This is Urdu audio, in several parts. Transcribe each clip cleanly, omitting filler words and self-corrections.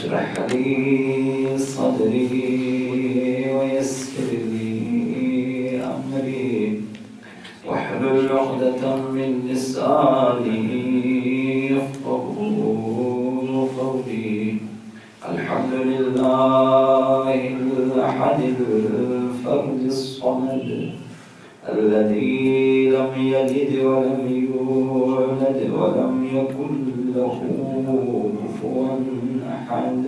اشرح لي صدري ويسر لي أمري واحلل عقدة من لساني يفقهوا قولي. الحمد لله الأحد الفرد الصمد الذي لم يلد ولم يولد ولم يكن له كفوا أحد.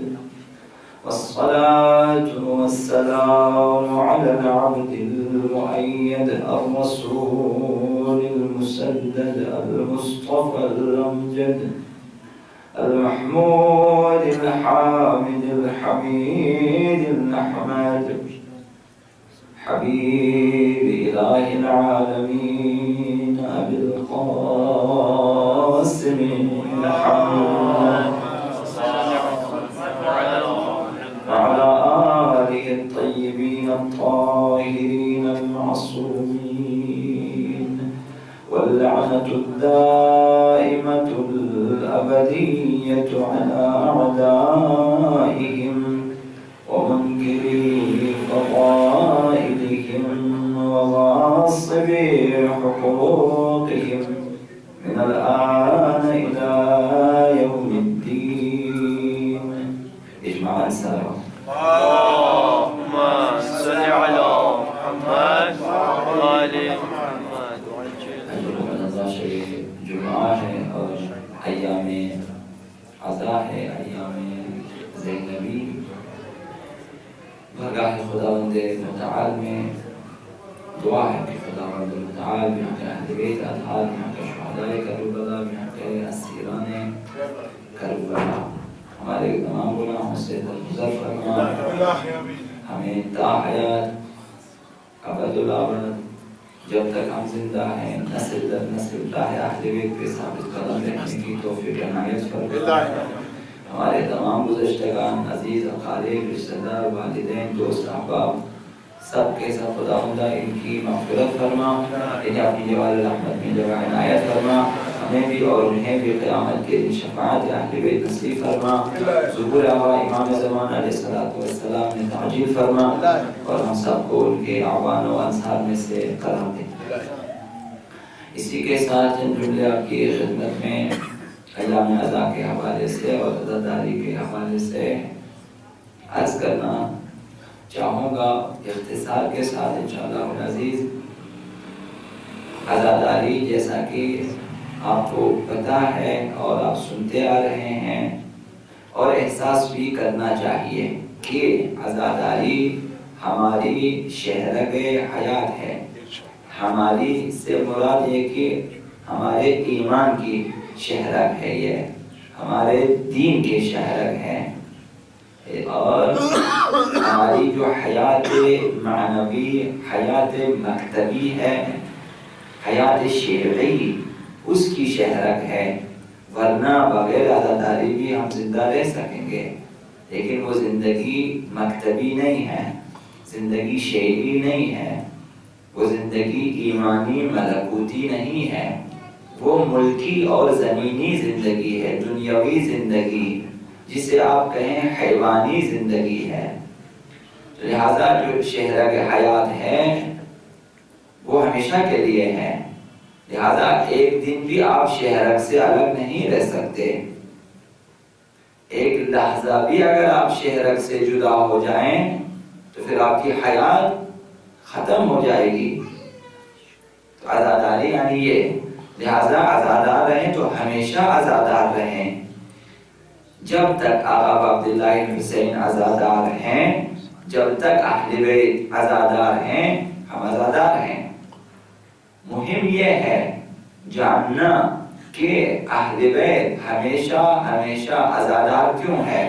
والصلاة والسلام على العبد المؤيد الرسول المسدد المصطفى الأمجد المحمود الحامد الحميد الأحمد حبيب إله العالمين أبي القاسم محمد وعلى آله الطيبين الطاهرين المعصومين واللعنة الدائمة الأبدية على أعدائهم ومنكري فضائلهم وغاصبي حقوقهم من الآن إلى يوم الدين. اجمعا سلام. اللهم صل على محمد وآل محمد. رمضان شریف جمعہ ہے اور ایام عزا ہے، ایام زینبی. بارگاہ خداوند متعال میں دعا ہے کہ خداوند متعال بحق اہل بیت اطہار، بحق شہدائے کربلا، بحق اسیران کربلا ہمارے تمام گناہوں سے درگزر فرما. ہمیں تا حیات ابد الابد جب تک ہم زندہ ہیں نسل در نسل راہ اہل بیت پہ ثابت قدم رہنے کی توفیق عنایت فرما. ہمارے تمام گزشتگان عزیز اقارب رشتہ دار والدین دوست احباب سب کے سب خداوندہ ان کی مغفرت فرما، انہیں اپنی جوال رحمت میں جگہ عنایت فرما. ہمیں بھی اور انہیں بھی قیامت کے دن شفاعت اہل بیت نصیب فرما. ظہور آقا امام زمان علیہ السلام نے تعجیل فرما اور ہم سب کو ان کے اعوان و انصار میں سے قرار دے. اسی کے ساتھ ان جملے آپ کی خدمت میں ایام عزا کے حوالے سے اور عزاداری کے حوالے سے عرض کرنا چاہوں گا اختصار کے ساتھ انشاءاللہ العزیز. عزاداری جیسا کہ آپ کو پتہ ہے اور آپ سنتے آ رہے ہیں اور احساس بھی کرنا چاہیے کہ عزاداری ہماری شہرگ حیات ہے. ہماری سے مراد یہ کہ ہمارے ایمان کی شہرگ ہے، یہ ہمارے دین کے شہرگ ہے اور ہماری جو حیات معنوی، حیات مکتبی ہے، حیات شعری اس کی شہرگ ہے. ورنہ بغیر عزاداری بھی ہم زندہ رہ سکیں گے، لیکن وہ زندگی مکتبی نہیں ہے، زندگی شعری نہیں ہے، وہ زندگی ایمانی ملکوتی نہیں ہے، وہ ملکی اور زمینی زندگی ہے، دنیاوی زندگی جسے آپ کہیں حیوانی زندگی ہے. لہذا جو شہرگ حیات ہے وہ ہمیشہ کے لیے ہے. لہذا ایک دن بھی آپ شہرگ سے الگ نہیں رہ سکتے. ایک لحظہ بھی اگر آپ شہرگ سے جدا ہو جائیں تو پھر آپ کی حیات ختم ہو جائے گی. تو عزاداری یعنی یہ. لہذا عزادار رہیں تو ہمیشہ عزادار رہیں. جب تک آقا عبداللہ حسین عزادار ہیں، جب تک اہل بیت عزادار ہیں، ہم عزادار ہیں. مہم یہ ہے جاننا کہ اہل بیت ہمیشہ ہمیشہ عزادار کیوں ہے،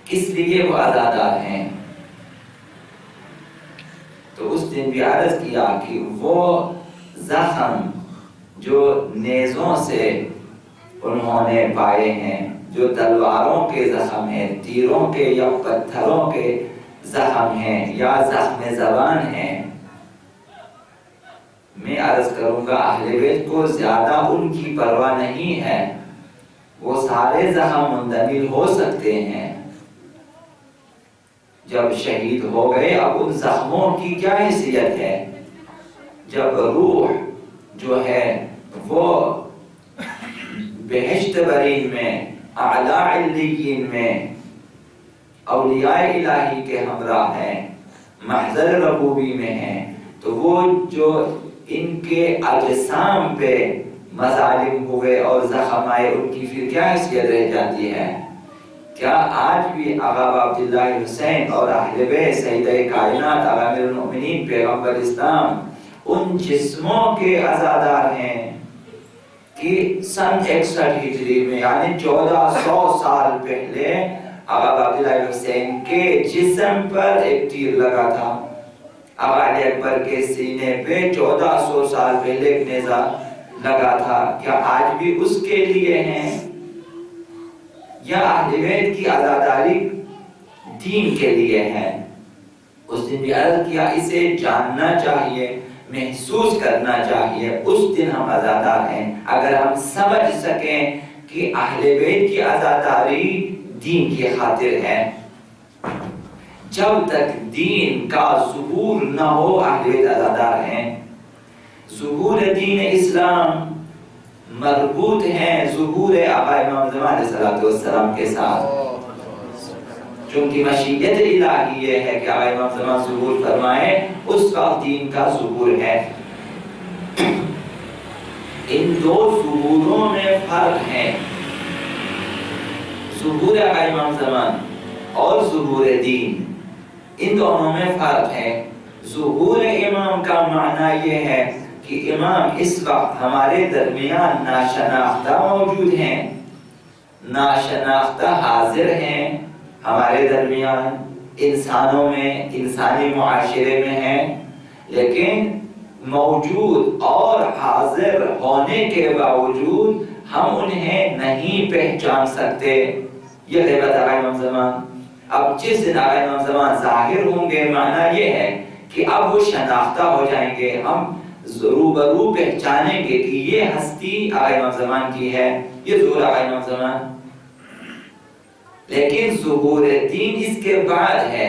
کس لیے وہ عزادار ہیں. تو اس دن بھی عرض کیا کہ وہ زخم جو نیزوں سے انہوں نے پائے ہیں، جو تلواروں کے زخم ہیں، تیروں کے یا پتھروں کے زخم ہیں یا زخم زبان ہیں، میں عرض کروں گا اہل بیت کو زیادہ ان کی پرواہ نہیں ہے وہ سارے زخم مندمل ہو سکتے ہیں. جب شہید ہو گئے اب ان زخموں کی کیا حیثیت ہے؟ جب روح جو ہے وہ بہشت برین میں، اعلیٰ علیین میں اولیاء الہی کے ہمراہ ہیں، محضر ربوبی میں ہیں، تو وہ جو ان کے اجسام پہ مظالم ہوئے اور زخم آئے ان کی پھر کیا حیثیت رہ جاتی ہے؟ کیا آج بھی آقا عبداللہ حسین اور اہل بیت سیدہ کائنات آقا امیر المؤمنین پیغمبر اسلام ان جسموں کے عزادار ہیں کہ سن 61 ہجری میں یعنی 1400 سال پہلے آقا عبداللہ حسین کے جسم پر ایک تیر لگا تھا. آقا علی اکبر کے سینے پہ 1400 سال پہلے ایک نیزہ لگا تھا. کیا آج بھی اس کے لیے ہیں یا اہل بیت کی عزاداری دین کے لیے ہے؟ اس دن بھی عرض کیا اسے جاننا چاہیے، محسوس کرنا چاہیے. اس دن ہم عزادار ہیں اگر ہم سمجھ سکیں کہ اہل بیت کی عزاداری دین کی خاطر ہے. جب تک دین کا ظہور نہ ہو اہل بیت عزادار ہیں. ظہور دین اسلام مربوط ہیں ظہور آقا امام زمان علیہ السلام کے ساتھ، چونکہ مشیت الہی یہ ہے کہ آقا امام زمان ظہور فرمائے اس وقت دین کا ظہور ہے. ان دو ظہوروں میں فرق ہے، ظہور آقا امام زمان اور ظہور دین، ان دونوں میں فرق ہے. ظہور امام کا معنی یہ ہے کہ امام اس وقت ہمارے درمیان ناشناختہ موجود ہیں، ناشناختہ حاضر ہیں ہمارے درمیان، انسانوں میں، انسانی معاشرے میں ہیں، لیکن موجود اور حاضر ہونے کے باوجود ہم انہیں نہیں پہچان سکتے. یہ غیبت آقا امام زمان. اب جس دن آقا امام زمان ظاہر ہوں گے معنی یہ ہے کہ اب وہ شناختہ ہو جائیں گے، ہم روبرو پہچانیں گے کہ یہ ہستی آقا امام زمان کی ہے، یہ ظہور آقا امام زمان. لیکن ظہور دین اس کے بعد ہے،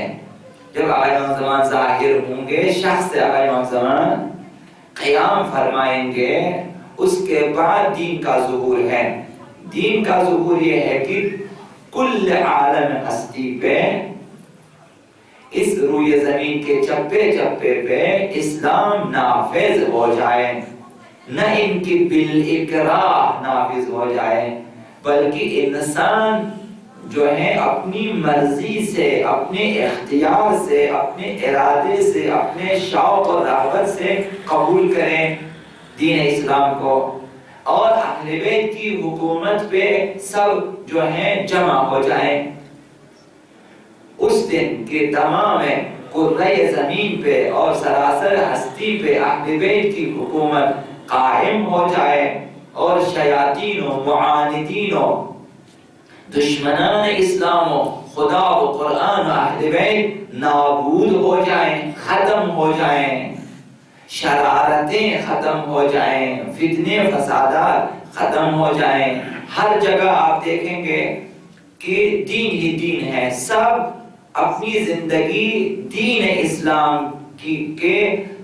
جب آقا امام زمان ظاہر ہوں گے، شخص آقا امام زمان قیام فرمائیں گے، اس کے بعد دین کا ظہور ہے. دین کا ظہور یہ ہے کہ کل عالم ہستی پہ، اس روئے زمین کے چپے چپے پہ اسلام نافذ ہو جائے، نہ ان کی بالاکراہ نافذ ہو جائے، بلکہ انسان جو ہے اپنی مرضی سے، اپنے اختیار سے، اپنے ارادے سے، اپنے شوق اور رغبت سے قبول کریں دین اسلام کو، اور اہل بیت کی حکومت پہ سب جو ہیں جمع ہو جائیں. اس دن کے تمام کرۂ زمین پہ اور سراسر ہستی پہ اہل بیت کی حکومت قائم ہو جائے، اور شیاطین و معاندین و دشمنان اسلام و خدا و قرآن و اہل بیت نابود ہو جائیں، ختم ہو جائیں، شرارتیں ختم ہو جائیں، فتنے فسادات ختم ہو جائیں. ہر جگہ آپ دیکھیں گے کہ دین ہی دین ہے، سب اپنی زندگی دین اسلام کے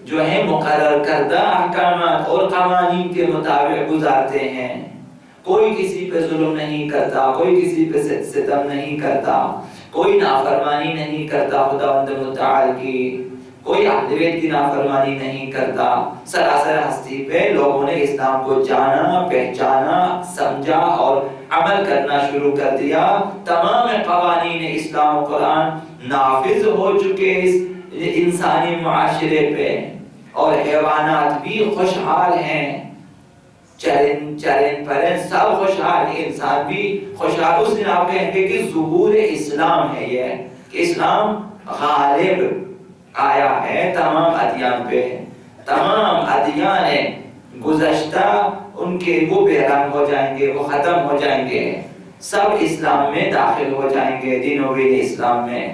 جو ہے مقرر کردہ احکامات اور قوانین کے مطابق گزارتے ہیں. کوئی کسی پہ ظلم نہیں کرتا، کوئی کسی پہ ستم نہیں کرتا، کوئی نافرمانی نہیں کرتا خداوند متعال کی، کوئی اہل بیت کی نافرمانی نہیں کرتا. سراسر ہستی پہ لوگوں نے اسلام کو جانا، پہچانا، سمجھا اور عمل کرنا شروع کر دیا. تمام قوانین اسلام و قرآن نافذ ہو چکے اس انسانی معاشرے پہ، اور حیوانات بھی خوشحال ہیں، چرند پرند سب خوشحال، انسان بھی خوشحال. اس دن آپ کہیں گے کہ ظہور اسلام ہے، یہ کہ اسلام غالب آیا ہے تمام ادیان پہ. تمام ادیان گزشتہ ان کے وہ بے رنگ ہو جائیں گے، وہ ختم ہو جائیں گے، سب اسلام میں داخل ہو جائیں گے، دین و دین اسلام میں،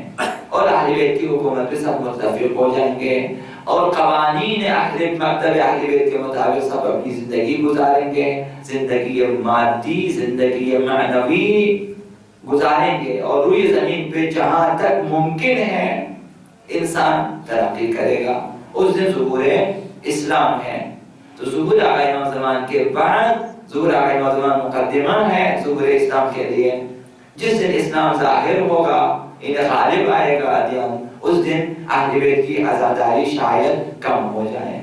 اور اہل بیت کی حکومت پہ سب متفق ہو جائیں گے. اور قوانین مکتب اہل بیت کے مطابق سب اپنی زندگی گزاریں گے، زندگی مادی، زندگی معنوی گزاریں گے، اور روئی زمین پہ جہاں تک ممکن ہے انسان ترقی کرے گا۔ اس دن ظہور اسلام ہے۔ تو ظہور آقا امام زمان کے بعد ظہور آقا امام زمان مقدمہ ہے ظہور اسلام کے لیے۔ جس دن اسلام ظاہر ہوگا، غالب آئے گا ادیان، اس دن اہل بیت کی عزاداری شاید کم ہو جائے۔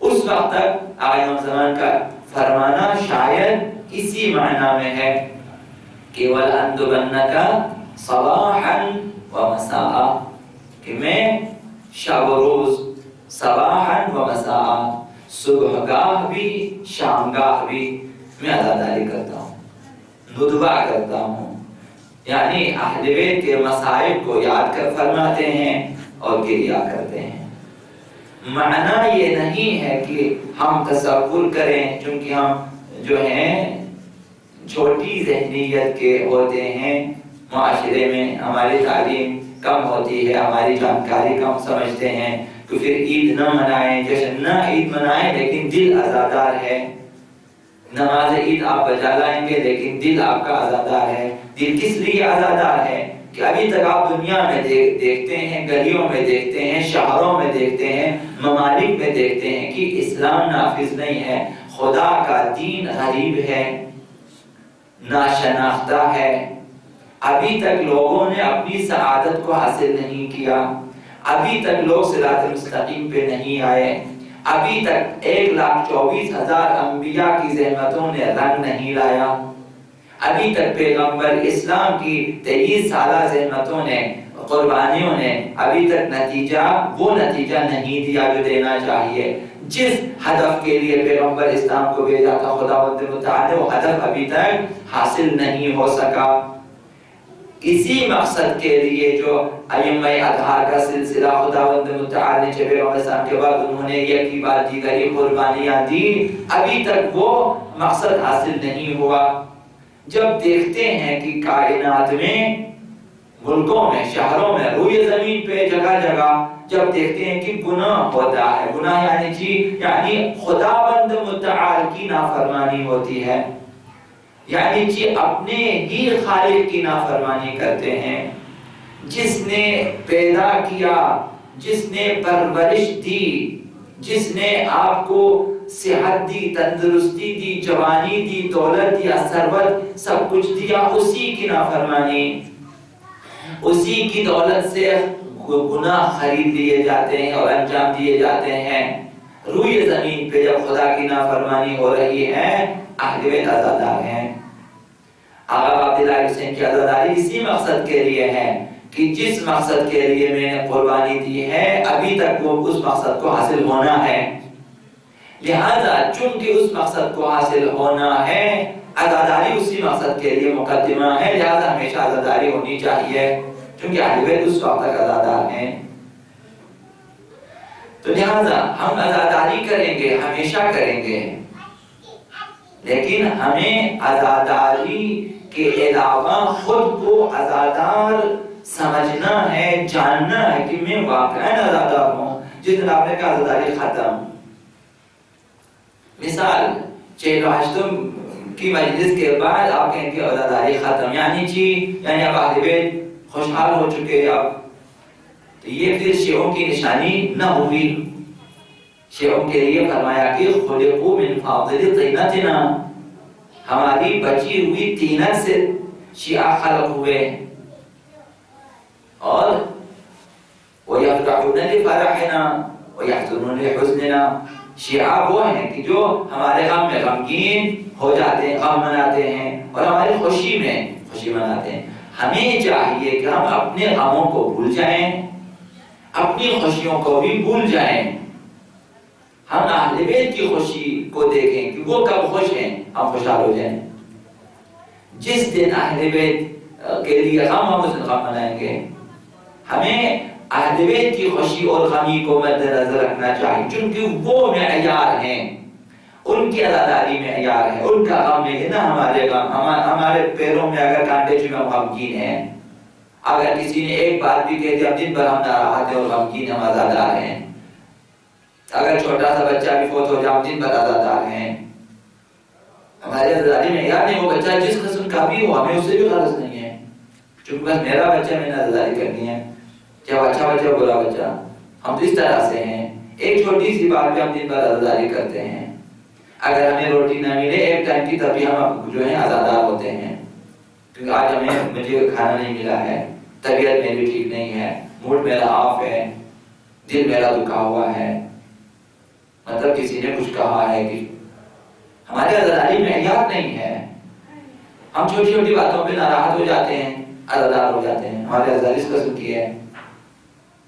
اس وقت تک آقا امام زمان کا فرمانا شاید اسی معنی میں ہے کہ وَلَأَنْدُبَنَّكَ صَبَاحًا وَمَسَاءً، کہ میں شب و روز، صباحًا ومساءً، صبح گاہ بھی شام گاہ بھی میں عزاداری کرتا ہوں، ندبہ کرتا ہوں، یعنی اہل بیت کے مصائب کو یاد کر فرماتے ہیں اور گریہ کرتے ہیں۔ معنی یہ نہیں ہے کہ ہم تصور کریں، چونکہ ہم جو ہیں چھوٹی ذہنیت کے ہوتے ہیں، معاشرے میں ہماری تعلیم کم ہوتی ہے، ہماری جانکاری کم سمجھتے ہیں، تو پھر عید نہ منائیں، جشن نہ عید منائیں، لیکن دل عزادار ہے۔ نماز عید آپ بجا لائیں گے لیکن دل آپ کا عزادار ہے۔ دل کس لیے عزادار ہے کہ ابھی تک آپ دنیا میں دیکھتے ہیں، گلیوں میں دیکھتے ہیں، شہروں میں دیکھتے ہیں، ممالک میں دیکھتے ہیں کہ اسلام نافذ نہیں ہے، خدا کا دین غریب ہے، ناشناختہ ہے۔ ابھی تک لوگوں نے اپنی سعادت کو حاصل نہیں کیا، ابھی تک لوگ صراط المستقیم پہ نہیں آئے، ابھی تک 1,24,000 انبیاء کی زحمتوں نے رنگ نہیں لایا، ابھی تک پیغمبر اسلام کی 23 سالہ زحمتوں نے، قربانیوں نے ابھی تک وہ نتیجہ نہیں دیا جو دینا چاہیے۔ جس ہدف کے لیے پیغمبر اسلام کو بھیجا تھا خداوند متعال نے، وہ ہدف ابھی تک حاصل نہیں ہو سکا۔ اسی مقصد کے لیے جو ائمہ اطہار کا سلسلہ خداوند متعال نے جب پیغمبر اسلام کے بعد انہوں نے یہ کی بات دیگری قربانیاں دی، ابھی تک وہ مقصد حاصل نہیں ہوا۔ جب دیکھتے ہیں کہ کائنات میں، ملکوں میں، شہروں میں، روئے زمین پہ جگہ جگہ جب دیکھتے ہیں کہ گناہ ہوتا ہے، گناہ یعنی خداوند متعال کی نافرمانی ہوتی ہے، یعنی اپنے ہی خالق کی نافرمانی کرتے ہیں، جس نے پیدا کیا، جس نے پرورش دی، جس نے آپ کو صحت دی، تندرستی دی، جوانی دی، دولت دیا، ثروت سب کچھ دیا، اسی کی نافرمانی، اسی کی دولت سے گناہ خرید لیے جاتے ہیں اور انجام دیے جاتے ہیں۔ روئے زمین پہ جب خدا کی نافرمانی ہو رہی ہے، اہل بیت عزادار ہیں۔ آقا عبداللہ حسین کی عزاداری اسی مقصد کے لیے ہے کہ جس مقصد کے لیے میں نے قربانی دی ہے، ابھی تک وہ اس مقصد کو حاصل ہونا ہے، لہذا چونکہ اس مقصد کو حاصل ہونا ہے، عزاداری اسی مقصد کے لیے مقدمہ ہے، لہذا ہمیشہ عزاداری ہونی چاہیے، چونکہ اہل بیت اس وقت تک عزادار ہیں۔ تو لہذا ہم عزاداری کریں گے، ہمیشہ کریں گے، لیکن ہمیں عزاداری کے علاوہ خود کو عزادار سمجھنا ہے، جاننا ہے کہ میں واقعاً عزادار ہوں۔ جس دن آپ نے کہا عزاداری ختم، مثال 48 کی مجلس کے بعد آپ کہیں کہ عزاداری ختم، یعنی اب اہل بیت خوشحال ہو چکے، اب تو یہ پھر شیعوں کی نشانی نہ ہوئی۔ شیعوں کے لیے فرمایا کہ خلقوا من فاضل طینتنا، ہماری بچی ہوئی طینت سے شیعہ خلق ہوئے، اور وَيَفْرَحُونَ لِفَرَحِنَا وَيَحْزُنُونَ لِحُزْنِنَا، شیعہ وہ ہیں کہ جو ہمارے غم میں غمگین ہو جاتے ہیں، غم مناتے ہیں، اور ہماری خوشی میں خوشی مناتے ہیں۔ ہمیں چاہیے کہ ہم اپنے غموں کو بھول جائیں، اپنی خوشیوں کو بھی بھول جائیں، ہم اہل بیت کی خوشی کو دیکھیں کہ وہ کب خوش ہیں، ہم خوشحال ہو جائیں۔ جس دن اہل بیت کے لیے ہم اس دن غم منائیں گے۔ ہمیں اہل بیت کی خوشی اور غمی کو مد نظر رکھنا چاہیے، چونکہ وہ معیار ہیں، ان کی عزاداری معیار ہے، ان کا غم نہیں ہے نا ہمارے غم۔ ہمارے پیروں میں اگر کانٹے چبھے ہم غمگین ہیں، اگر کسی نے ایک بات بھی کہہ دیا دن بھر ہم ناراحت ہیں اور غمگین ہم عزادار ہیں. اگر چھوٹا سا بچہ بھی فوت ہو جائے دن بھر عزادار ہیں. ہمارے عزاداری میں یار نہیں، وہ بچہ جس قسم کا بھی ہو ہمیں اس سے بھی غرض نہیں ہے، چونکہ بس میرا بچہ میں نے عزاداری کرنی ہے، چاہے اچھا بچہ برا بچہ. ہم تو اس طرح سے ہیں، ایک چھوٹی سی بات پہ ہم دن بھر عزاداری کرتے ہیں. اگر ہمیں روٹی نہ ملے ایک ٹائم کی تبھی ہم جو ہے عزادار ہوتے ہیں، کیونکہ آج مجھے کھانا نہیں ملا ہے، طبیعت میری ٹھیک نہیں ہے، موڈ میرا آف ہے، دل میرا دکھا ہوا ہے، مطلب کسی نے کچھ کہا ہے کہ ہمارے عزاداری معیار نہیں ہے. ہم چھوٹی چھوٹی باتوں پہ ناراحت ہو جاتے ہیں، عزادار ہو جاتے ہیں. ہمارے عزاداری اس قسم کی ہے،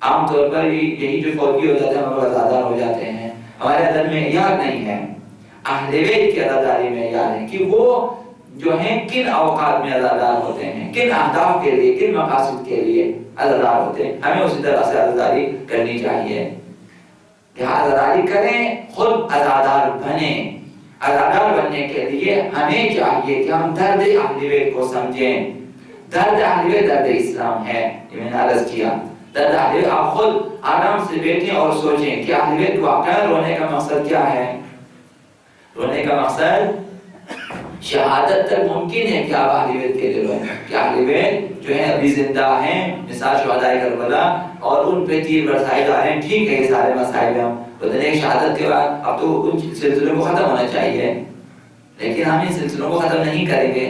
عام طور پر یہی جو فوتی ہو جاتے ہیں ہم لوگ عزادار ہو جاتے ہیں. ہمارے عزاداری معیار نہیں ہے. اہل بیت کی عزاداری معیار ہے کہ وہ جو ہیں کن اوقات میں عزادار ہوتے ہیں، کن اہداف کے لیے، کن مقاصد کے لیے عزادار ہوتے ہیں. ہمیں اسی طرح سے عزاداری کرنی چاہیے. عزاداری کریں، خود عزادار بنیں. عزادار بننے کے لیے ہمیں چاہیے کہ ہم درد اہل بیت کو سمجھیں. درد اہل بیت درد اسلام ہے، یہ میں نے عرض کیا. درد اہل بیت، آپ خود آرام سے بیٹھیں اور سوچیں کہ اہل بیت واقعا رونے کا مقصد کیا ہے. رونے کا مقصد شہادت تک ممکن ہے کہ آپ اہل بیت کے لیے روئیں، کہ اہل بیت جو ہیں ابھی زندہ ہیں، مثال شہدائے کربلا، اور ان پہ تیر برسائے جا رہے ہیں. ٹھیک ہے، یہ سارے مسائل ہم ایک شہادت کے بعد اب تو ان سلسلوں کو ختم ہونا چاہیے، لیکن ہم ان سلسلوں کو ختم نہیں کریں گے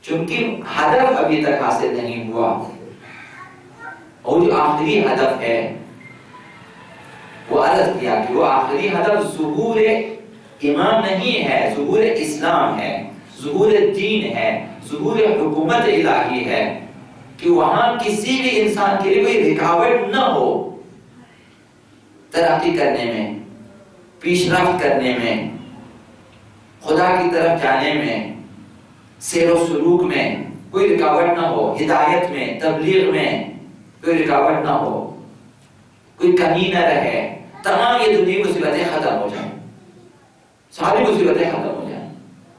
چونکہ ہدف ابھی تک حاصل نہیں ہوا. اور جو آخری ہدف ہے وہ عرض کیا کہ وہ آخری ہدف ظہور امام نہیں ہے، ظہور اسلام ہے، ظہور دین ہے، ظہور حکومت الہی ہے، کہ وہاں کسی بھی انسان کے لیے کوئی رکاوٹ نہ ہو ترقی کرنے میں، پیش رفت کرنے میں، خدا کی طرف جانے میں، سیر و سلوک میں کوئی رکاوٹ نہ ہو، ہدایت میں، تبلیغ میں کوئی رکاوٹ نہ ہو، کوئی کمی نہ رہے. تمام یہ دنیا مصیبتیں ختم ہو جائیں، ساری مصیبتیں ختم ہو جائیں،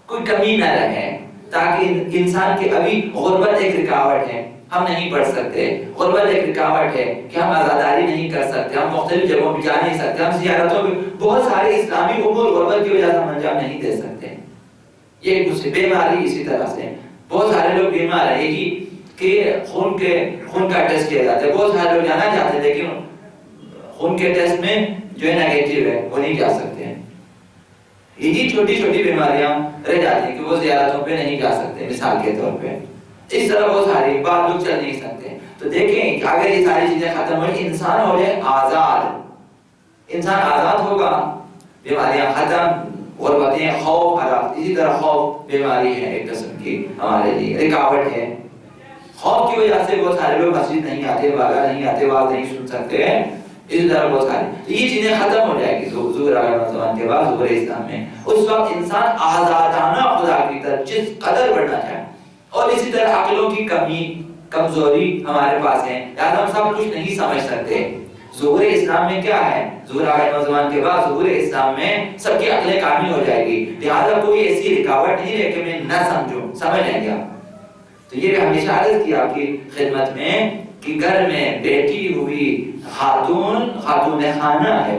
کوئی کمی نہ رہے، تاکہ انسان کے ابھی غربت ایک رکاوٹ ہے، ہم نہیں پڑھ سکتے. غربت ایک رکاوٹ ہے کہ ہم عزاداری نہیں کر سکتے، ہم مختلف جگہوں پہ جا نہیں سکتے، ہم زیارتوں پہ بہت سارے اسلامی امور غربت کی وجہ سے ہم انجام نہیں دے سکتے. یہ ایک بیماری. اسی طرح سے بہت سارے لوگ بیمار ہیں یہی کہ خون کا ٹیسٹ کیا جاتا ہے. بہت سارے لوگ جانا چاہتے ہیں لیکن خون کے ٹیسٹ میں جو ہے نیگیٹو ہے، وہ نہیں جا سکتے ہیں. یہی چھوٹی چھوٹی بیماریاں رہ جاتی ہیں کہ وہ زیارتوں پہ نہیں جا سکتے مثال کے طور پہ. اس طرح بہت ساری بات لوگ چل نہیں سکتے. تو دیکھیں اگر یہ ساری چیزیں ختم ہو جائیں، انسان ہو جائے آزاد، انسان آزاد ہوگا، بیماریاں ختم، غربتیں، خوف حالات. اسی طرح خوف بیماری ہے ایک قسم کی، ہمارے لیے رکاوٹ ہے. خوف کی وجہ سے بہت سارے لوگ مسجد نہیں آتے، باغا نہیں آتے، واز نہیں سن سکتے ہیں. اسی طرح بہت سارے، تو یہ چیزیں ختم ہو جائے گی ظہور زمان کے بعد، ظہور اسلام میں. اس وقت انسان آزادانہ خدا کی طرف جس قدر بڑھنا چاہے. اور اسی طرح عقلوں کی کمی، کمزوری ہمارے پاس ہے، یاد ہم سب کچھ نہیں سمجھ سکتے. ظہور اسلام میں کیا ہے؟ ظہور زمان کے بعد ظہور اسلام میں سب کی عقلیں کامل ہو جائے گی، لہذا کوئی ایسی رکاوٹ نہیں ہے کہ میں نہ سمجھوں، سمجھ لیں گے. تو یہ ہمیشہ عرض کیا آپ کی خدمت میں کہ گھر میں بیٹھی ہوئی خاتون خانہ ہے،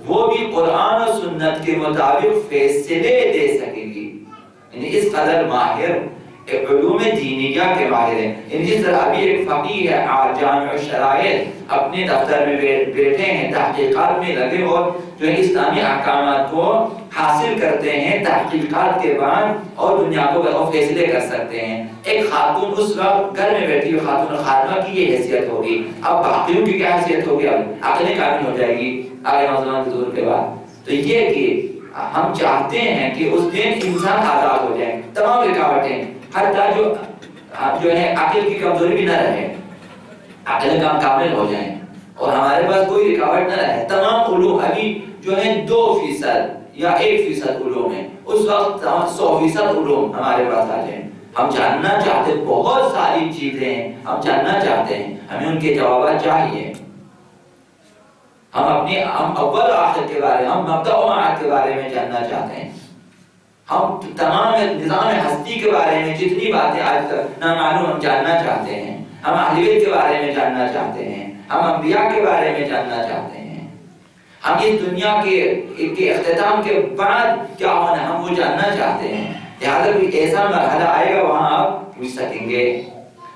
وہ بھی قرآن و سنت کے مطابق فیصلے دے سکے گی. یعنی اس قدر ماہر علوم دینیہ کے ماہر ہیں. جس طرح ابھی ایک فقیہ ہے جامع الشرائط اپنے دفتر میں بیٹھے ہیں، تحقیقات میں لگے اور جو ہے اسلامی احکامات کو حاصل کرتے ہیں تحقیقات کے بعد، اور دنیا کو فیصلے کر سکتے ہیں. ایک خاتون اس وقت گھر میں بیٹھی ہوئی خاتون خاتمہ کی یہ حیثیت ہوگی. اب باقیوں کی کیا حیثیت ہوگی؟ اب عقلیں کامل ہو جائے گی آگے نوجوان کے ظہور کے بعد. تو یہ کہ ہم چاہتے ہیں کہ اس دن انسان آزاد ہو جائے، تمام رکاوٹیں، حتیٰ جو ہے عقل کی کمزوری بھی نہ رہے، عقل کام کامل ہو جائیں اور ہمارے پاس کوئی رکاوٹ نہ رہے. تمام علوم ابھی جو ہے 2% یا 1% علوم ہے، اس وقت 100% علوم ہمارے پاس آ جائیں. ہم جاننا چاہتے ہیں، بہت ساری چیزیں ہیں ہم جاننا چاہتے ہیں، ہمیں ان کے جوابات چاہیے. ہم اول آخر کے بارے، ہم مبدأ و معاد کے بارے میں جاننا چاہتے ہیں. ہم تمام نظام ہستی کے بارے میں جتنی باتیں آج تک نامعلوم ہم جاننا چاہتے ہیں. ہم اہل بیت کے بارے میں جاننا چاہتے ہیں، ہم انبیاء کے بارے میں جاننا چاہتے ہیں، ہم اس دنیا کے اختتام کے بعد کیا ہونا ہے ہم وہ جاننا چاہتے ہیں۔ لہٰذا کوئی ایسا مرحلہ آئے گا وہاں آپ پوچھ سکیں گے،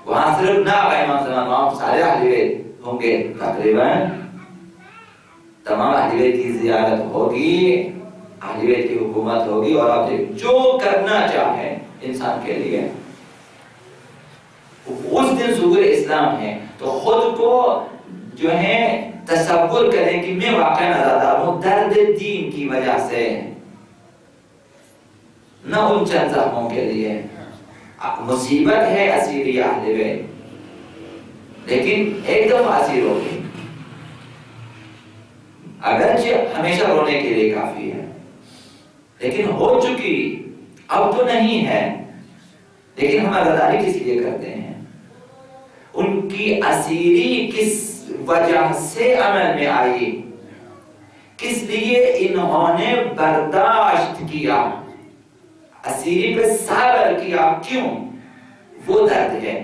وہاں صرف نہ آقا امام صلی اللہ علیہ وسلم، وہاں سارے اہل بیت ہوں گے، تقریباً تمام اہل بیت کی زیارت ہوگی، اہل بیت کی حکومت ہوگی، اور آپ جو کرنا چاہیں انسان کے لیے اس دن ظہور اسلام ہے۔ تو خود کو جو ہے تصور کریں کہ میں واقعا ازادار ہوں درد دین کی وجہ سے، نہ ان چند زخموں کے لیے۔ مصیبت ہے اسیری اہل بیت، لیکن ایک دفعہ اسیر ہوگی، اگرچہ ہمیشہ رونے کے لیے کافی ہے، لیکن ہو چکی، اب تو نہیں ہے، لیکن ہم ازاداری کس لیے کرتے ہیں؟ ان کی اسیری کس وجہ سے عمل میں آئی، کس لیے انہوں نے برداشت کیا، اسیری پہ صبر کیا، کیوں؟ وہ درد ہے،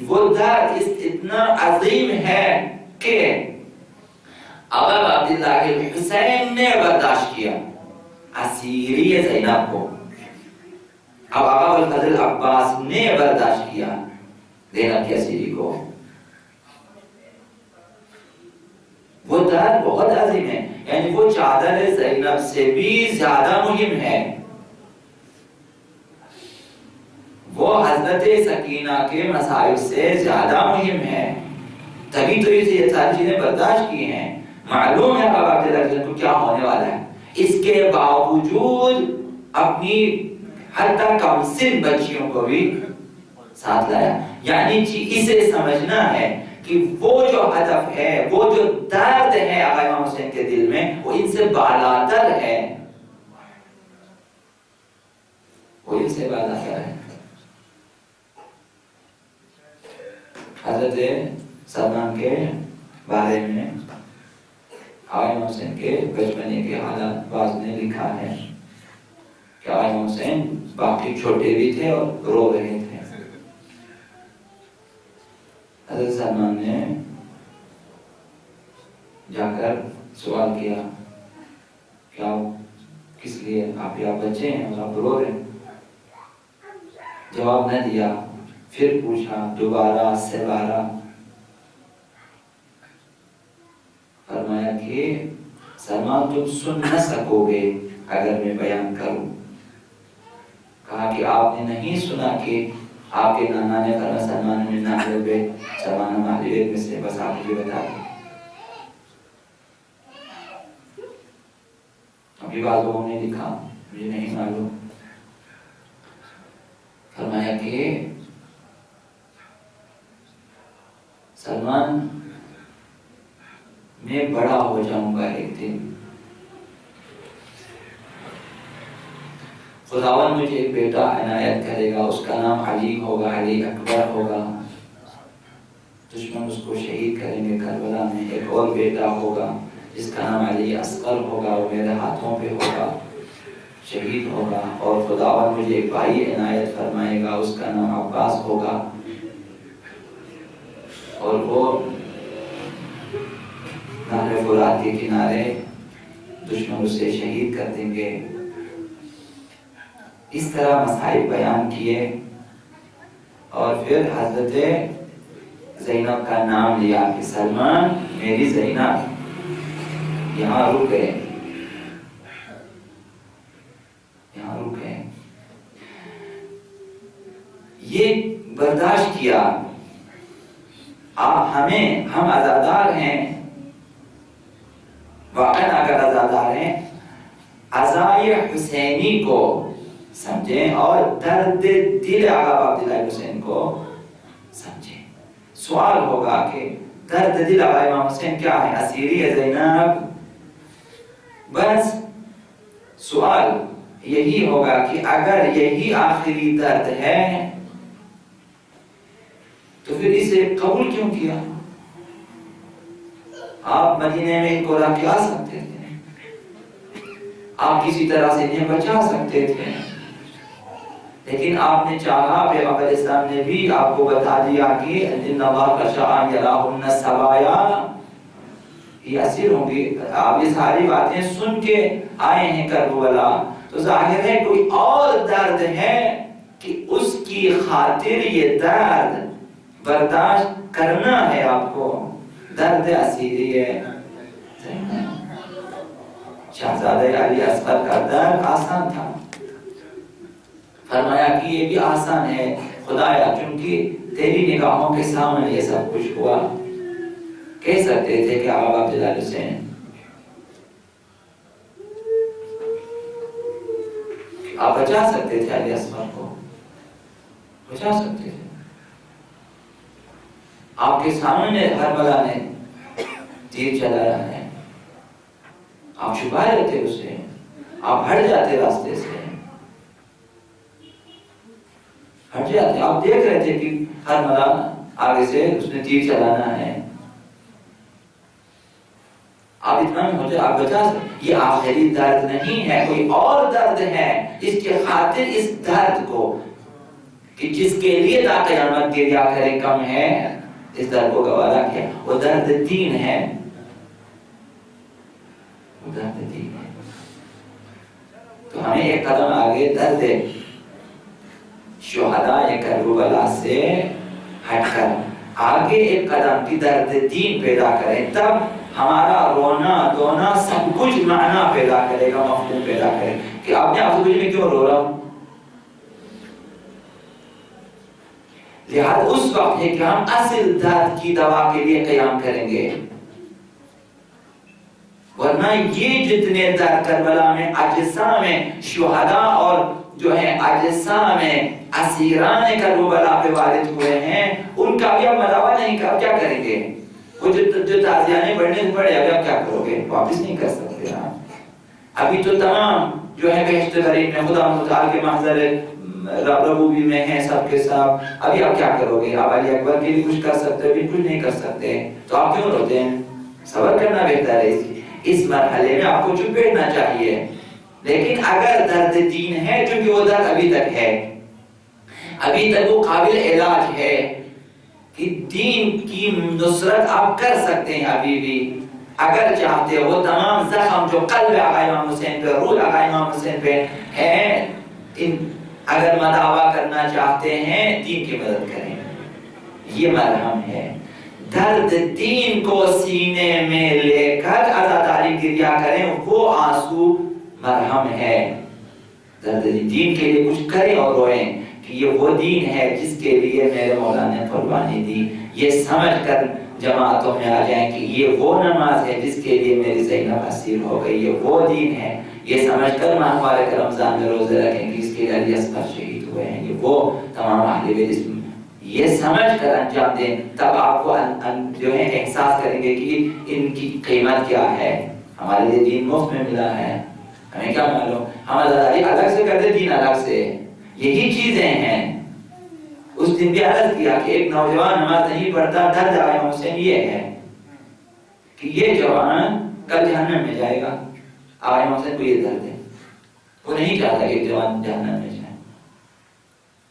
وہ درد اتنا عظیم ہے کہ ابا عبداللہ الحسین نے برداشت کیا اسیری زینب کو، اب ابا الفضل عباس نے برداشت کیا زینب کی اسیری کو۔ وہ درد بہت عظیم ہے، یعنی وہ چادر زینب سے بھی زیادہ مہم ہے، وہ حضرت سکینہ کے مصائب سے زیادہ مہم ہے، تبھی تو یہ ساری چیزیں برداشت کی ہیں۔ معلوم ہے اب عبداللہ کو کیا ہونے والا ہے، اس کے باوجود اپنی حتی کم سن بچیوں کو بھی ساتھ لایا، یعنی اسے سمجھنا ہے کہ وہ جو ہدف ہے، وہ جو درد ہے آقا امام حسین کے دل میں، وہ ان سے بالاتر ہے، وہ ان سے بالاتر ہے۔ حضرت سلمان کے بارے میں آقا امام حسین کے بچپنے کے حالات بعض نے لکھا ہے کہ آقا امام حسین باقی چھوٹے بھی تھے اور رو رہے تھے۔ حضرت سلمان نے جا کر سوال کیا کہ آپ کس لیے، آپ یا بچے ہیں اور آپ رو رہے ہیں؟ جواب نہ دیا، پھر پوچھا دوبارہ سے بارہ، فرمایا کہ سلمان تم سن نہ سکو گے اگر میں بیان کروں۔ کہا کہ آپ نے نہیں سنا کہ آپ کے نانا نے فرمایا سلمان من اہل بیت، سلمان ہم اہل بیت میں سے، بس آپ مجھے بتا دیں۔ ابھی بعض لوگوں نے لکھا مجھے نہیں معلوم، فرمایا کہ سلمان میں بڑا ہو جاؤں گا ایک دن، خداوند مجھے ایک بیٹا عنایت کرے گا، اس کا نام علی ہوگا، علی اکبر ہوگا، دشمن اس کو شہید کریں گے کربلا میں۔ ایک اور بیٹا ہوگا جس کا نام علی اصغر ہوگا، وہ میرے ہاتھوں پہ ہوگا، شہید ہوگا، اور خداوند مجھے ایک بھائی عنایت فرمائے گا، اس کا نام عباس ہوگا، اور وہ نہر فرات کے کنارے دشمن اسے شہید کر دیں گے۔ اس طرح مصائب بیان کیے، اور پھر حضرت زینب کا نام لیا کہ سلمان میری زینب، یہاں رک گئے، یہاں رک گئے، یہ برداشت کیا۔ ہم عزادار ہیں، واقعاً اگر عزادار ہیں، عزائے حسینی کو سمجھیں اور درد دل آقا عبداللہ حسین کو سمجھیں۔ سوال ہوگا کہ درد دل آقا امام حسین کیا ہے؟ اسیری زینب؟ بس سوال یہی ہوگا کہ اگر یہی آخری درد ہے تو پھر اسے قبول کیوں کیا؟ آپ مدینے میں ان کو رکھ لا سکتے تھے، آپ کسی طرح سے انہیں بچا سکتے تھے، لیکن آپ نے چاہا، پیغمبر اسلام نے بھی آپ کو بتا دیا کہ ان اللہ کا شاء یراہن سوایا، یہ اسیر ہوں گی. آپ یہ ساری باتیں سن کے آئے ہیں کربلا، تو ظاہر ہے کوئی اور درد ہے کہ اس کی خاطر یہ درد برداشت کرنا ہے آپ کو. درد اسیری ہے. شہزادہ علی اصغر کا درد آسان تھا، فرمایا کہ یہ بھی آسان ہے خدایا، کیونکہ تیری نگاہوں کے سامنے یہ سب کچھ ہوا. کہہ سکتے تھے کہ آقا عبداللہ حسین آپ بچا سکتے تھے علی اصغر کو، بچا سکتے تھے. آپ کے سامنے کربلا نے تیر چلایا ہے، آپ چھپائے رہتے اسے، آپ ہٹ جاتے راستے سے، ہٹ جاتے. آپ دیکھ رہے تھے کہ کربلا آگے سے اس نے تیر چلانا ہے، آپ اتنا ہو جائے، آپ بچا سکتے. یہ آخری درد نہیں ہے، کوئی اور درد ہے. اس کے خاطر اس درد کو کہ جس کے لیے تا قیامت گریا کرے کم ہے، اس درد کو گوارا کیا. وہ درد دین ہے، وہ درد دین ہے. تو ہمیں ایک قدم آگے درد شہداء کربلا سے ہٹ کر آگے ایک قدم کی درد دین پیدا کریں، تب ہمارا رونا دھونا سب کچھ معنی پیدا کرے گا، مفہوم پیدا کرے کہ آپ نے آپ میں کیوں رو رہا ہوں. لہذا اس وقت ہے کہ ہم اصل درد کی دوا کے لیے قیام کریں گے، ورنہ یہ جتنے درد کربلا میں اجسام میں شہداء اور جو ہے اجسام میں اسیران کربلا پہ وارد ہوئے ہیں، ان کا بھی اب مداوا نہیں کر، کیا کریں گے؟ وہ جو تعزیانے پڑھنے سے پڑے، ابھی آپ کیا کرو گے؟ واپس نہیں کر سکتے آپ. ابھی تو تمام جو ہے بہشت غریب میں خدا متعال کے محضر ربوبی میں ہیں سب کے سب. ابھی آپ کیا کرو گے؟ آپ علی اکبر کے لیے کچھ کر سکتے، بالکل نہیں کر سکتے. تو آپ کیوں روتے ہیں؟ صبر کرنا بہتر ہے. اس مرحلے میں آپ کو چپ بیٹھنا چاہیے. لیکن اگر درد دین ہے، چونکہ وہ درد ابھی تک ہے، ابھی تک وہ قابل علاج ہے کہ دین کی نصرت آپ کر سکتے ہیں. ابھی بھی اگر چاہتے ہو تمام زخم جو قلب آقا امام حسین پہ، روح آقا امام حسین پہ ہے، اگر مداوا کرنا چاہتے ہیں دین کی مدد کریں. یہ مرہم ہے. درد دین کو سینے میں لے کر عزاداری گریا کریں، وہ آنسو مرہم ہے. درد دین کے لیے کچھ کریں اور روئیں کہ یہ وہ دین ہے جس کے لیے میرے مولا نے قربانی دی. یہ سمجھ کر جماعتوں میں آ جائیں کہ یہ وہ نماز ہے جس کے لیے میری زینب اسیر ہو گئی، یہ وہ دین ہے. یہ سمجھ کر ماہ مبارک رمضان میں روزے رکھیں کہ اس کے لیے علی اصغر شہید ہوئے ہیں، یہ وہ تمام اہل بیت، یہ سمجھ کر انجام دیں. تب آپ کو جو ہے احساس کریں گے کہ ان کی قیمت کیا ہے. ہمارے لیے دین مفت میں ملا ہے، ہمیں کیا معلوم؟ ہم آزاداری الگ سے کرتے، دین الگ سے. یہی چیزیں ہیں. اس دن بھی عرض کیا کہ ایک نوجوان نماز نہیں پڑھتا، درد آئے حسین یہ ہے کہ یہ جوان کل جہنم میں جائے گا. آئے حسین کو یہ درد ہے، وہ نہیں چاہتا کہ ایک جوان جہنم میں جائے.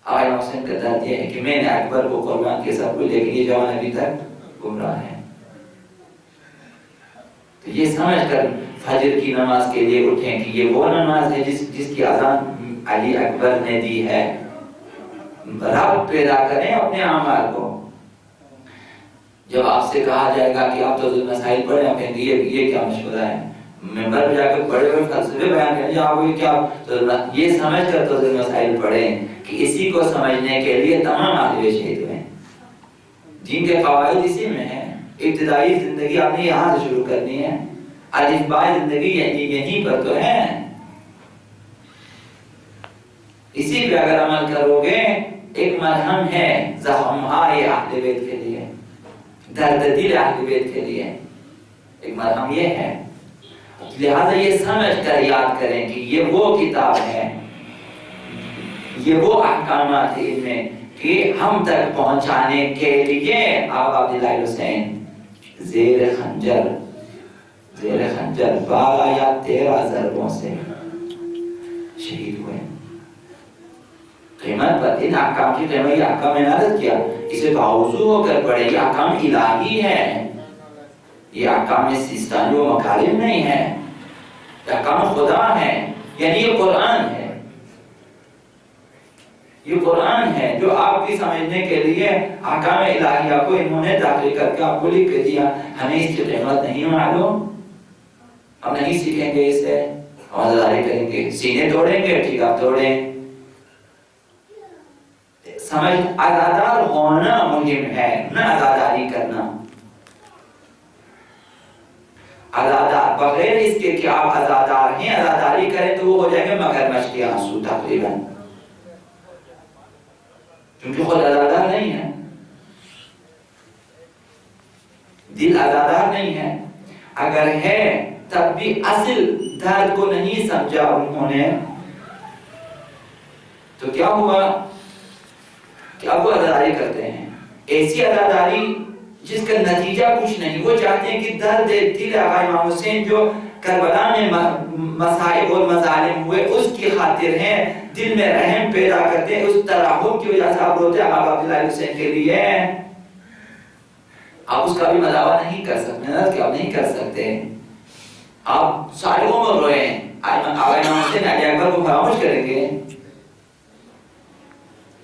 آئے حسین کا درد یہ ہے کہ میں نے اکبر کو قربان کیا سب کچھ، لیکن یہ جوان ابھی تک گمراہ ہے. تو یہ سمجھ کر فجر کی نماز کے لیے اٹھیں کہ یہ وہ نماز ہے جس کی اذان علی اکبر نے دی ہے. رب پیدا کریں اپنے اعمال کو. جب آپ سے کہا جائے گا کہ آپ تو مسائل پڑھیں، آپ کہیں گے یہ کیا مشورہ ہے؟ ممبر پہ جا کے پڑھے ہوئے فلسفے بیان کریں، آپ کو کیا؟ یہ سمجھ کر تو مسائل پڑھیں کہ اسی کو سمجھنے کے لیے تمام اہل شہید ہوئے. دین کے قواعد اسی میں ہیں. ابتدائی زندگی آپ نے یہاں سے شروع کرنی ہے. الف با زندگی یہیں پر تو ہے. اسی پہ اگر عمل کرو گے، ایک مرہم ہے زخمہائے اہل بیت کے لیے، درد دل اہل بیت کے لیے ایک مرہم یہ ہے. لہذا یہ سمجھ کر یاد کریں کہ یہ وہ کتاب ہے، یہ وہ احکامات ہیں ان میں کہ ہم تک پہنچانے کے لیے آقا عبداللہ حسین زیر خنجر 12 یا 13 ضربوں سے شہید ہوئے. قیمت پر ان احکام کی قیمت، یہ احکام میں نازل کیا، اسے باوضو ہو کر پڑھے، یہ احکام الہی ہے، یہ احکام سیستانی و مکارم نہیں ہے، یہ احکام خدا ہے، یعنی یہ قرآن ہے، یہ قرآن ہے جو آپ کی سمجھنے کے لیے احکام الہیہ کو انہوں نے داخل کر کے آپ کو لکھ کے دیا۔ ہمیں اس کی قیمت نہیں معلوم، ہم نہیں سیکھیں گے اسے، ہم عزاداری کریں گے، سینے توڑیں گے، ٹھیک آپ توڑیں۔ سمجھ، عزادار ہونا مہم ہے، نہ عزاداری کرنا۔ عزادار بغیر اس کے کہ آپ عزادار ہیں، عزاداری کریں تو وہ ہو جائیں گے مگرمچھ کے آنسو تقریباً، کیونکہ خود عزادار نہیں ہے، دل عزادار نہیں ہے، اگر ہے تب بھی اصل درد کو نہیں سمجھا انہوں نے، تو کیا ہوا کہ اب وہ عزاداری کرتے ہیں، ایسی عزاداری جس کا نتیجہ کچھ نہیں۔ وہ چاہتے ہیں کہ درد دل آقا امام حسین جو کربلا میں مصائب اور مظالم ہوئے اس کی خاطر ہیں، دل میں رحم پیدا کرتے ہیں، اس ترحم کی وجہ سے آپ روتے ہیں آقا عبداللہ حسین کے لیے، آپ اس کا بھی مداوع نہیں کر سکتے، کہ آپ نہیں کر سکتے، آپ ساری عمر روئے ہیں، آقا امام حسین علی اکبر کو فراموش کریں گے،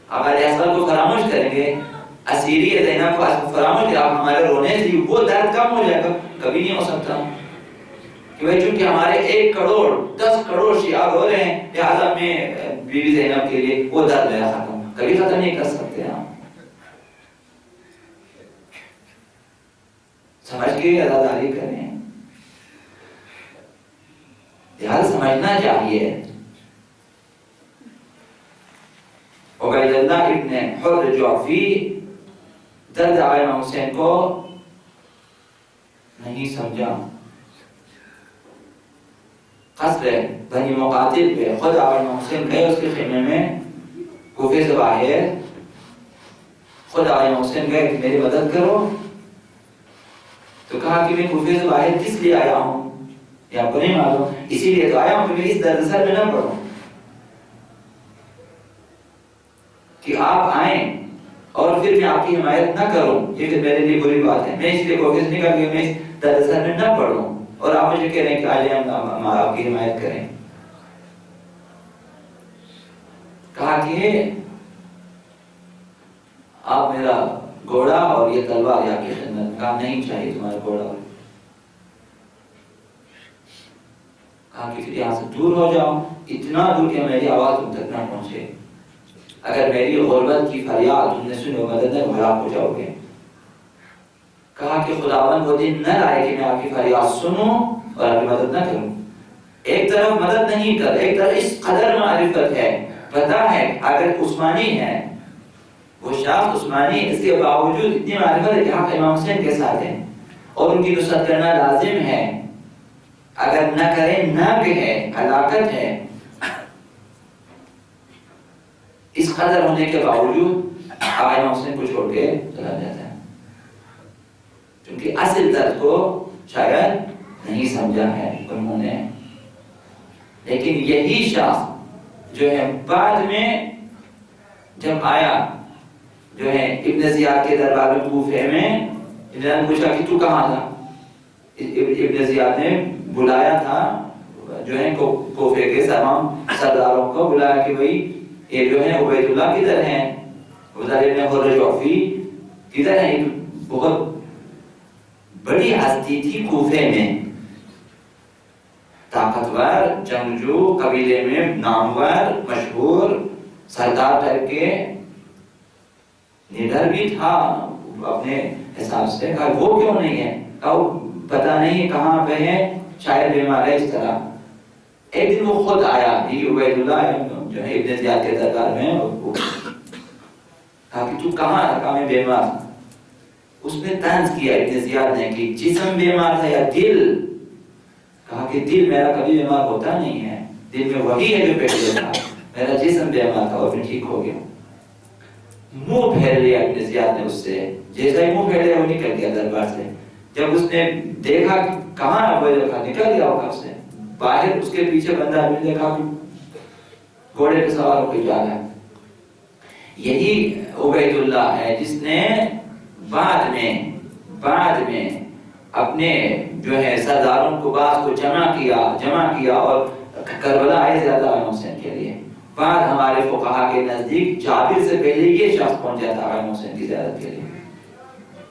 آقا علیہ السلام کو فراموش کریں گے، اسیری زینب کو فراموش کریں، آپ ہمارے رونے سے وہ درد کم ہو جائے گا؟ کبھی نہیں ہو سکتا، کہ بھئی چونکہ ہمارے 1 کروڑ 10 کروڑ شیعہ رو رہے ہیں، لہذا میں بی بی زینب کے لیے وہ درد میرا ختم، کبھی ختم نہیں کر سکتے ہم۔ سمجھ کے عزاداری کریں، لہذا سمجھنا چاہیے۔ عبید اللہ ابن حر جعفی درد آقا امام حسین کو نہیں سمجھا، قصر بنی مقاتل پہ خود آقا امام حسین گئے اس کے خیمے میں، کوفے سے باہر خود آقا امام حسین گئے کہ میری مدد کرو، تو کہا کہ میں کوفے سے باہر کس لیے آیا ہوں یہ آپ کو نہیں معلوم، اسی لیے تو آیا ہوں کہ میں اس درد سر میں نہ پڑھوں، کہ آپ آئیں اور پھر میں آپ کی حمایت نہ کروں، یہ پھر میرے لیے بری بات ہے، میں اس لیے کوشش نہیں کروں کہ میں اس درد سر میں نہ پڑھوں، اور آپ مجھے کہہ رہے ہیں کہ آئیے ہم آپ کی حمایت کریں۔ کہا کہ آپ میرا گھوڑا اور یہ تلوار یا کی خدمت، کہا نہیں چاہیے تمہارا گھوڑا، کہا کہ پھر یہاں سے دور ہو جاؤ، اتنا دور کہ میری آواز تم تک نہ پہنچے، اگر میری غربت کی فریاد تم نے سنو مدد ہے ہلاک ہو جاؤ گے۔ کہا کہ خداوند وہ دن نہ لائے کہ میں آپ کی فریاد سنوں اور آپ کی مدد نہ کروں۔ ایک طرف مدد نہیں کر، ایک طرف اس قدر معرفت ہے، پتہ ہے اگر عثمانی ہے، وہ شاخ عثمانی، اس کے باوجود اتنی معرفت ہے کہ حق امام حسین کے ساتھ ہیں اور ان کی نصرت کرنا لازم ہے، اگر نہ کریں ننگ ہے، ہلاکت ہے، اس قدر ہونے کے باوجود آقا امام حسین کو چھوڑ کے چلا جاتا ہے، کیونکہ اصل درد کو شاید نہیں سمجھا ہے انہوں نے۔ لیکن یہی شخص جو ہے بعد میں جب آیا، جو ہے ابن زیاد کے دربار میں کوفے میں، ابن زیاد نے پوچھا کہ تو کہاں تھا؟ ابن زیاد نے بلایا تھا جو ہے کوفے کے تمام سرداروں کو، بلایا کہ بھئی یہ جو ہے عبید اللہ کدھر ہیں، ادھر ابن حر جعفی کدھر ہیں، بہت بڑی ہستی تھی کوفے میں، طاقتور جنگجو، قبیلے میں نامور مشہور سردار کر کے لیڈر بھی تھا اپنے حساب سے، کہا وہ کیوں نہیں ہے، کہا وہ پتہ نہیں کہاں پہ ہے، شاید بیمار ہے، اس طرح۔ ایک دن وہ خود آیا، یہ عبید اللہ جو ہے ابن زیاد کے دربار میں، کہا کہ تو کہاں تھا، کہا میں بیمار تھا۔ اس نے طنز کیا ابن زیاد نے کہ جسم بیمار تھا یا دل؟ کہا کہ دل میرا کبھی بیمار ہوتا نہیں ہے، دل میں وہی ہے جو پہلے تھا، میرا جسم بیمار تھا اور میں ٹھیک ہو گیا۔ منہ پھیر لیا ابن زیاد نے اس سے، جیسا ہی منہ پھیرے وہ نکل گیا دربار سے۔ جب اس نے دیکھا کہ کہاں ہے وہ، نکل گیا وہ گھر سے باہر، اس کے پیچھے بندہ بھی دیکھا کہ گھوڑے پہ سوار ہو کے جا رہا ہے، یہی عبید اللہ ہے جس نے بعد میں اپنے جو ہے سرداروں کو بعض کو جمع کیا اور کربلا آئے زیادہ امام حسین کے لیے. بعد ہمارے فقہا کے نزدیک جابر سے پہلے یہ شخص پہنچا تھا امام حسین کی زیارت کے لیے.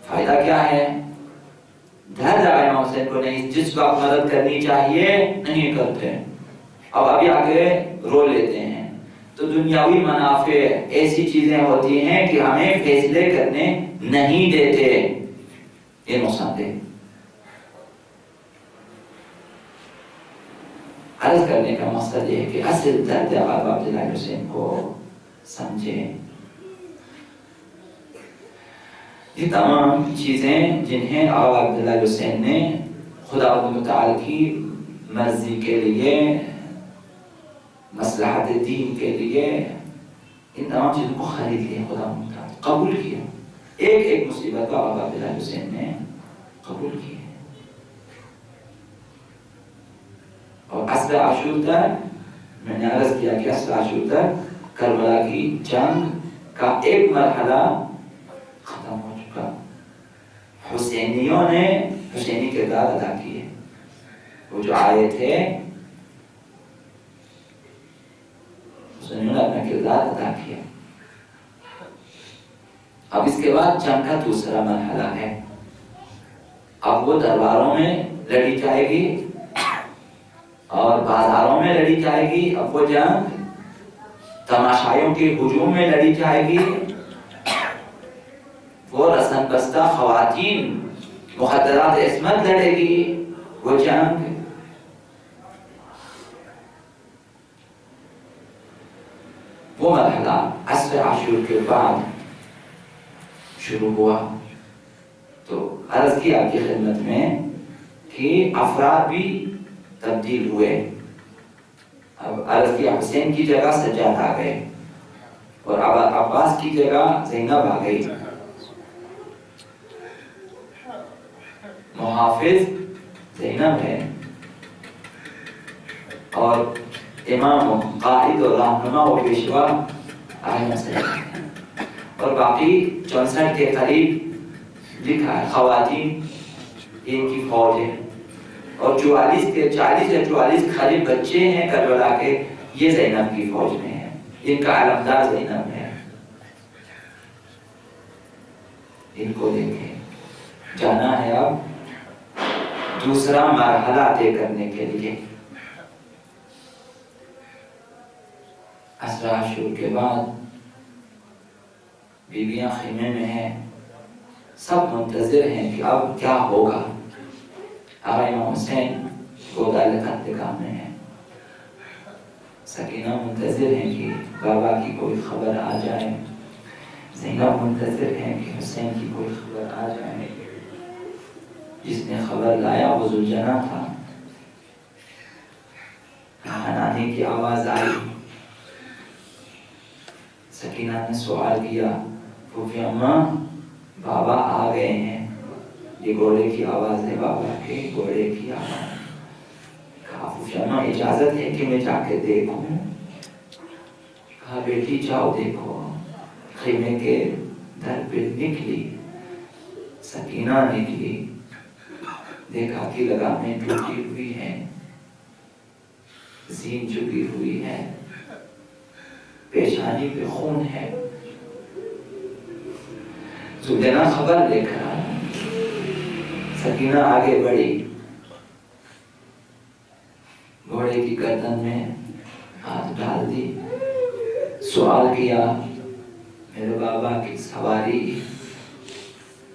فائدہ کیا ہے؟ درد امام حسین کو نہیں، جس کو آپ مدد کرنی چاہیے نہیں کرتے. اب ابھی آگے رو لیتے ہیں. تو دنیاوی منافع ایسی چیزیں ہوتی ہیں کہ ہمیں فیصلے کرنے نہیں دیتے، یہ نقصان دہ. عرض کرنے کا مقصد یہ ہے کہ اصل درد آقا عبداللہ حسین کو سمجھیں. یہ تمام چیزیں جنہیں آقا عبداللہ حسین نے خدا متعال کی مرضی کے لیے، مصلحت دین کے لیے، ان تمام چیزوں کو خرید لیا، خدا متعال قبول کیا. ایک مصیبت کو آقا عبداللہ حسین نے قبول کی. اور عصر عاشور تک میں نے عرض کیا کہ عصر عاشور تک کربلا کی جنگ کا ایک مرحلہ ختم ہو چکا. حسینیوں نے حسینی کردار ادا کیے. وہ جو آئے تھے حسینیوں نے اپنا کردار ادا کیا. اب اس کے بعد جنگ کا دوسرا مرحلہ ہے. اب وہ درباروں میں لڑی جائے گی اور بازاروں میں لڑی جائے گی. اب وہ جنگ تماشائیوں کے ہجوم میں لڑی جائے گی. وہ رسن بستہ خواتین مخدرات عصمت لڑے گی. وہ جنگ وہ مرحلہ عصر عاشور کے بعد شروع ہوا. تو عرض کی آپ کی خدمت میں کہ افراد بھی تبدیل ہوئے. اب عرض کی حسین کی جگہ سجاد آ گئے اور عباس کی جگہ زینب آ گئی. محافظ زینب ہے اور امام قائد اور رہنما و پیشوا احمد حسین. اور باقی 64 کے قریب لکھا ہے خواتین ان کی فوج ہے. اور 40 یا 44 خالی بچے ہیں کربلا کے، یہ زینب کی فوج میں ہیں. ان کا علمدار زینب ہے. ان کو دیکھیں. جانا ہے اب دوسرا مرحلہ طے کرنے کے لیے. عصر عاشور کے بعد بیویاں خیمے میں ہیں. سب منتظر ہیں کہ اب کیا ہوگا. آقا امام حسین گودال انتقام میں ہیں. سکینہ منتظر ہیں کہ بابا کی کوئی خبر آ جائے. زینب منتظر ہیں کہ حسین کی کوئی خبر آ جائے. جس نے خبر لایا وہ ذوالجناح تھا. آنے کی آواز آئی. سکینہ نے سوال کیا پھوپھی اماں بابا آ گئے ہیں. یہ گھوڑے کی آواز ہے، بابا کے گھوڑے کی آواز. کہا پھوپھی اماں اجازت ہے کہ میں جا کے دیکھوں؟ کہا بیٹی جاؤ دیکھو. خیمے کے در پہ نکلی. سکینہ نکلی. دیکھا کہ لگامیں ٹوٹی ہوئی ہیں، زین چکی ہوئی ہے، پیشانی پہ خون ہے. ذوالجناح خبر لے کر آیا. سکینہ آگے بڑھی. گھوڑے کی گردن میں ہاتھ ڈال دی. سوال کیا میرے بابا کی سواری،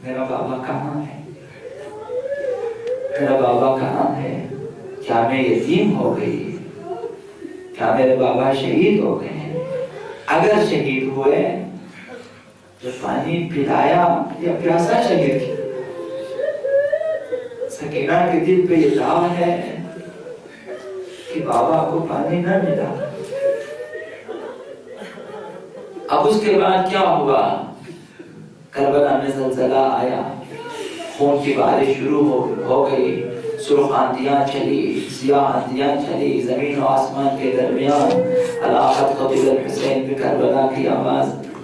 میرا بابا کہاں ہے؟ میرا بابا کہاں ہے؟ کیا میں یتیم ہو گئی؟ کیا میرے بابا شہید ہو گئے ہیں؟ اگر شہید ہوئے تو پانی پلایا یا پیاسا شہید کیا؟ سکینہ کے دل پہ یہ داغ ہے کہ بابا کو پانی نہ ملا. اب اس کے بعد کیا ہوا؟ کربلا میں زلزلہ آیا. خون کی بارش شروع ہو گئی. سرخ آندیاں چلی، سیاہ آندیاں چلی. زمین و آسمان کے درمیان الاقت قتل الحسین بکربلا کی آواز